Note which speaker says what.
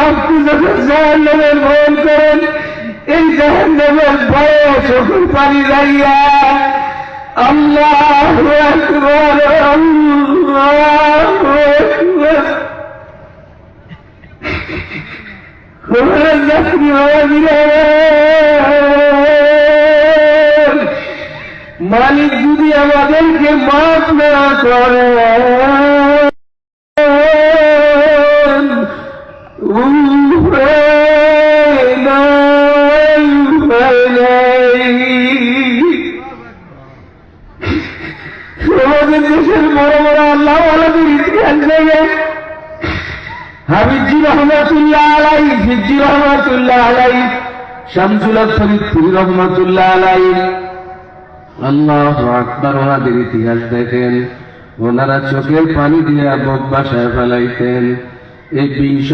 Speaker 1: আপনি যখন জাহান্নামের ভয় করেন, এই জাহান্নামের ভয়ে চোখের পানি দাঁড়িয়া আল্লাহু আকবার আল্লাহু আকবার। যাত্রী মালিক যদি আমাদেরকে মাফ না করে, আমাদের দেশের বড় বড় আল্লাহ আলাদের ইতিহাস দেখে হাবিজি রহমতুল্লাহ আলাই, ফিজি রহমতুল্লাহ আলাই, শামসুল ফরিদপুরি রহমতুল্লাহ আলাই, আল্লাহু আকবার, ওনাদের ইতিহাস দেখেন। ওনারা চোখের পানি দিয়ে বুক বাসায় ফেলাইতেন। এই 20